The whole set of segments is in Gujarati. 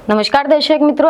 નમસ્કાર દર્શક મિત્રો,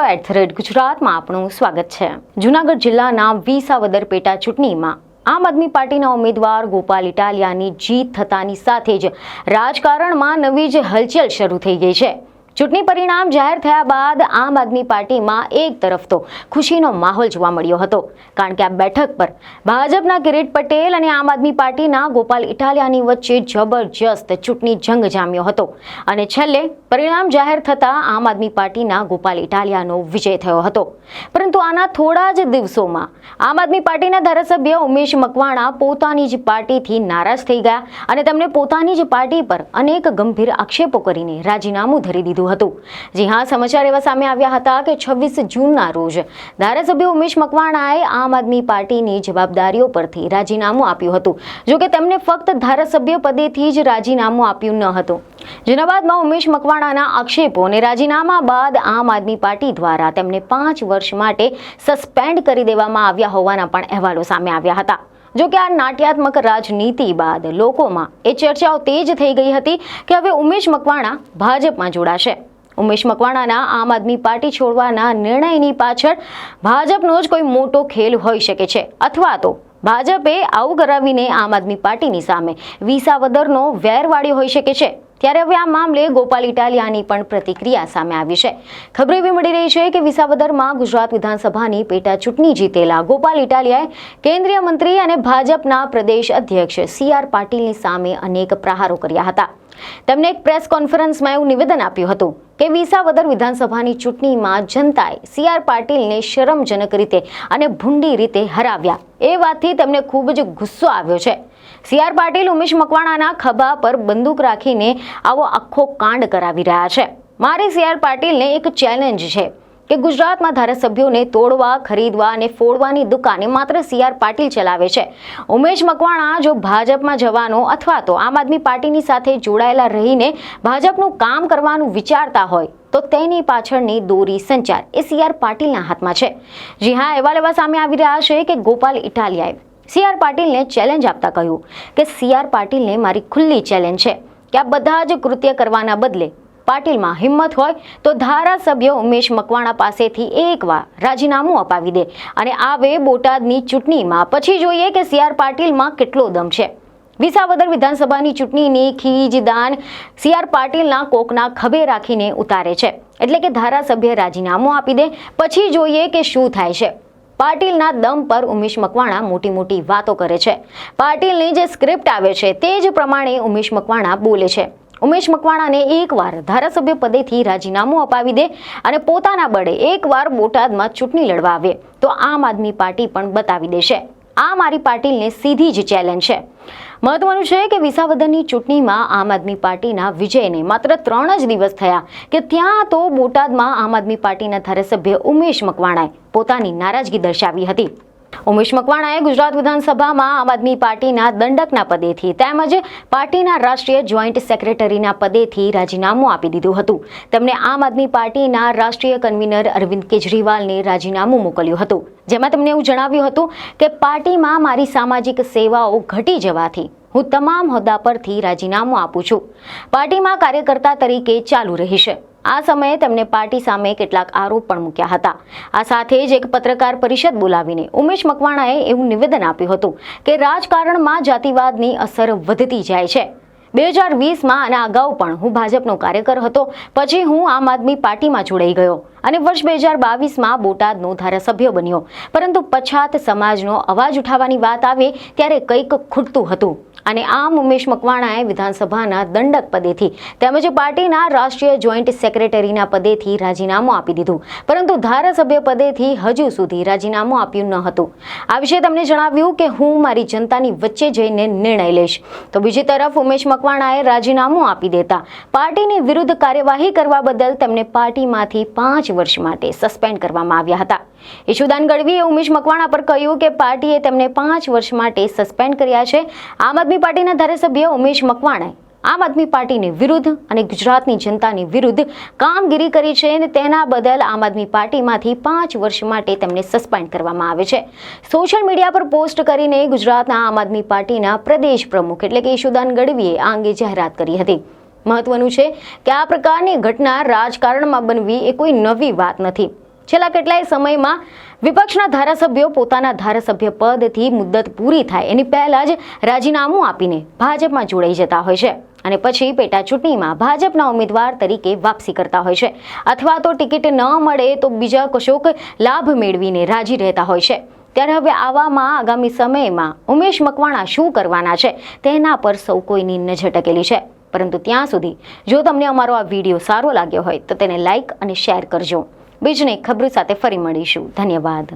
@ગુજરાતમાં આપનું સ્વાગત છે। જૂનાગઢ જિલ્લાના વિસાવદર પેટા ચૂંટણીમાં આમ આદમી પાર્ટીના ઉમેદવાર ગોપાલ ઇટાલિયાની જીત થતાની સાથે જ રાજકારણમાં નવી જ હલચલ શરૂ થઈ ગઈ છે। ચૂંટણી પરિણામ જાહેર થયા બાદ આમ આદમી પાર્ટીમાં એક તરફ તો ખુશીનો માહોલ જોવા મળ્યો હતો, કારણ કે આ બેઠક પર ભાજપના કિરીટ પટેલ અને આમ આદમી પાર્ટીના ગોપાલ ઇટાલિયાની વચ્ચે જબરજસ્ત ચૂંટણી જંગ જામ્યો હતો અને છેલ્લે પરિણામ જાહેર થતાં આમ આદમી પાર્ટીના ગોપાલ ઇટાલિયાનો વિજય થયો હતો। પરંતુ આના થોડા જ દિવસોમાં આમ આદમી પાર્ટીના ધારાસભ્ય ઉમેશ મકવાણા પોતાની જ પાર્ટીથી નારાજ થઈ ગયા અને તેમણે પોતાની જ પાર્ટી પર અનેક ગંભીર આક્ષેપો કરીને રાજીનામું ધરી દીધું હતું। જી હા, સમાચાર એવા સામે આવ્યા હતા કે 26 જૂનના રોજ ધારાસભ્ય ઉમેશ મકવાણાએ આમ આદમી પાર્ટીની જવાબદારીઓ પરથી રાજીનામું આપ્યું હતું। જો કે તેમણે ફક્ત ધારાસભ્ય પદેથી જ રાજીનામું આપ્યું ન હતું, જેના બાદમાં ઉમેશ મકવાણાના આક્ષેપો અને રાજીનામા બાદ આમ આદમી પાર્ટી દ્વારા તેમને 5 વર્ષ માટે સસ્પેન્ડ કરી દેવામાં આવ્યા હોવાના પણ અહેવાલો સામે આવ્યા હતા। જો કે આ નાટ્યાત્મક રાજનીતિ બાદ લોકોમાં એ ચર્ચાઓ તેજ થઈ ગઈ હતી કે હવે ઉમેશ મકવાણા ભાજપમાં જોડાશે। ઉમેશ મકવાણાના આમ આદમી પાર્ટી છોડવાના નિર્ણયની પાછળ ભાજપનો જ કોઈ મોટો ખેલ હોઈ શકે છે, અથવા તો ભાજપે આવું કરાવીને આમ આદમી પાર્ટીની સામે વિસાવદરનો વેર વાળ્યો હોઈ શકે છે। ત્યારે હવે આ મામલે ગોપાલ ઇટાલિયાની પણ પ્રતિક્રિયા સામે આવી છે। ખબર એવી મળી રહી છે કે વિસાવદરમાં ગુજરાત વિધાનસભાની પેટા ચૂંટણી જીતેલા ગોપાલ ઇટાલિયાએ કેન્દ્રીય મંત્રી અને ભાજપના પ્રદેશ અધ્યક્ષ CR પાટીલની સામે અનેક પ્રહારો કર્યા હતા। તેમણે એક પ્રેસ કોન્ફરન્સમાં એવું નિવેદન આપ્યું હતું કે વિસાવદર વિધાનસભાની ચૂંટણીમાં જનતાએ CR પાટીલને શરમજનક રીતે અને ભૂંડી રીતે હરાવ્યા। એ વાતથી તેમને ખૂબ જ ગુસ્સો આવ્યો છે। CR પાટીલ ઉમેશ મકવાણાના ખભા પર બંદૂક રાખીને આવો આખો કાંડ કરાવી રહ્યા છે। મારી CR પાટીલને એક ચેલેન્જ છે કે ગુજરાતમાં ધારાસભ્યોને તોડવા, ખરીદવા અને ફોડવાની દુકાને માત્ર CR પાટીલ ચલાવે છે। ઉમેશ મકવાણા જો ભાજપમાં જવાનો અથવા તો આમ આદમી પાર્ટીની સાથે જોડાયેલા રહીને ભાજપનું કામ કરવાનું વિચારતા હોય તો તેની પાછળની દોરી સંચાર એ CR પાટીલના હાથમાં છે। જી હા, અહેવાલ એવા સામે આવી રહ્યા છે કે ગોપાલ ઇટાલિયાએ CR પાટીલને ચેલેન્જ આપતા કહ્યું કે CR પાટીલને મારી ખુલ્લી ચેલેન્જ છે કે આ બધા જ કૃત્ય કરવાના બદલે પાટીલમાં હિંમત હોય તો ધારાસભ્ય ઉમેશ મકવાણા પાસેથી એકવાર રાજીનામું અપાવી દે અને આવે બોટાદની ચૂંટણીમાં, પછી જોઈએ કે CR પાટીલમાં કેટલો દમ છે। વિસાવદર વિધાનસભાની ચૂંટણીની ખીજદાન CR પાટીલના કોકના ખભે રાખીને ઉતારે છે, એટલે કે ધારાસભ્ય રાજીનામું આપી દે, પછી જોઈએ કે શું થાય છે। પાટીલના દમ પર ઉમેશ મકવાણા મોટી મોટી વાતો કરે છે। પાટીલની જે સ્ક્રિપ્ટ આવે છે તે જ પ્રમાણે ઉમેશ મકવાણા બોલે છે। ઉમેશ મકવાણાને એકવાર ધારાસભ્ય પદેથી રાજીનામું અપાવી દે અને પોતાના બળે એકવાર બોટાદમાં ચૂંટણી લડવા આવે તો આમ આદમી પાર્ટી પણ બતાવી દેશે। આ મારી પાટીલને સીધી જ ચેલેન્જ છે। મહત્વનું છે કે વિસાવદરની ચૂંટણીમાં આમ આદમી પાર્ટીના વિજયને માત્ર 3 જ દિવસ થયા કે ત્યાં તો બોટાદમાં આમ આદમી પાર્ટીના ધારાસભ્ય ઉમેશ મકવાણાએ પોતાની નારાજગી દર્શાવી હતી। ઉમેશ મકવાણાએ ગુજરાત વિધાનસભામાં આમ આદમી પાર્ટીના દંડકના પદેથી તેમજ પાર્ટીના રાષ્ટ્રીય જોઈન્ટ સેક્રેટરીના પદેથી રાજીનામું આપી દીધું હતું। તેમણે આમ આદમી પાર્ટીના રાષ્ટ્રીય કન્વીનર અરવિંદ કેજરીવાલને રાજીનામું મોકલ્યું હતું, જેમાં તેમણે એવું જણાવ્યું હતું કે પાર્ટીમાં મારી સામાજિક સેવાઓ ઘટી જવાથી હું તમામ હોદ્દા પરથી રાજીનામું આપું છું। પાર્ટીમાં કાર્યકર્તા તરીકે ચાલુ રહીશ। આ સમયે તેમણે પાર્ટી સામે કેટલાક આરોપ પણ મૂક્યા હતા। આ સાથે જ એક પત્રકાર પરિષદ બોલાવીને ઉમેશ મકવાણાએ એવું નિવેદન આપ્યું હતું કે રાજકારણમાં જાતિવાદની અસર વધતી જાય છે। 2020માં અને અગાઉ પણ હું ભાજપનો કાર્યકર હતો, પછી હું આમ આદમી પાર્ટીમાં જોડાઈ ગયો અને વર્ષ 2022માં બોટાદનો ધારાસભ્ય બન્યો, પરંતુ પછાત સમાજનો અવાજ ઉઠાવવાની વાત આવે ત્યારે કંઈક ખૂટતું હતું અને આમ ઉમેશ મકવાણાએ વિધાનસભાના દંડક પદેથી તેમજ પાર્ટીના રાષ્ટ્રીય જોઈન્ટ સેક્રેટરીના પદેથી રાજીનામું આપી દીધું, પરંતુ ધારાસભ્ય પદેથી હજુ સુધી રાજીનામું આપ્યું ન હતું। આ વિશે તેમણે જણાવ્યું કે હું મારી જનતાની વચ્ચે જઈને નિર્ણય લઈશ। તો બીજી તરફ ઉમેશ મકવાણાએ રાજીનામું આપી દેતા પાર્ટીની વિરુદ્ધ કાર્યવાહી કરવા બદલ તેમને પાર્ટીમાંથી 5 વર્ષ માટે સસ્પેન્ડ કરવામાં આવ્યા હતા। ઈશુદાન ગઢવીએ ઉમેશ મકવાણા પર કહ્યું કે પાર્ટીએ તેમને 5 વર્ષ માટે સસ્પેન્ડ કર્યા છે। આમ આદમી પાર્ટીના ધારાસભ્ય ઉમેશ મકવાણાએ આમ આદમી પાર્ટીની વિરુદ્ધ અને ગુજરાતની જનતાની વિરુદ્ધ કામગીરી કરી છે અને તેના બદલ આમ આદમી પાર્ટીમાંથી 5 વર્ષ માટે તેમને સસ્પેન્ડ કરવામાં આવે છે। સોશિયલ મીડિયા પર પોસ્ટ કરીને ગુજરાતના આમ આદમી પાર્ટીના પ્રદેશ પ્રમુખ એટલે કે ઈશુદાન ગઢવીએ આ અંગે જાહેરાત કરી હતી। મહત્વનું છે કે આ પ્રકારની ઘટના રાજકારણમાં બનવી એ કોઈ નવી વાત નથી. છેલ્લા કેટલાય સમયમાં વિપક્ષના ધારાસભ્યો પોતાના ધારાસભ્ય પદથી મુદ્દત પૂરી થાય એની પહેલાં જ રાજીનામું આપીને ભાજપમાં જોડાઈ જતા હોય છે અને પછી પેટા ચૂંટણીમાં ભાજપના ઉમેદવાર તરીકે વાપસી કરતા હોય છે અથવા તો ટિકિટ ન મળે તો બીજા કશોક લાભ મેળવીને રાજી રહેતા હોય છે. ત્યારે હવે આવામાં આગામી સમયમાં ઉમેશ મકવાણા શું કરવાના છે તેના પર સૌ કોઈની નજર ટકેલી છે. પરંતુ ત્યાં સુધી જો તમને અમારો આ વિડીયો સારો લાગ્યો હોય તો તેને લાઈક અને શેર કરજો. બીજને ખબર સાથે ફરી મળીશું. ધન્યવાદ.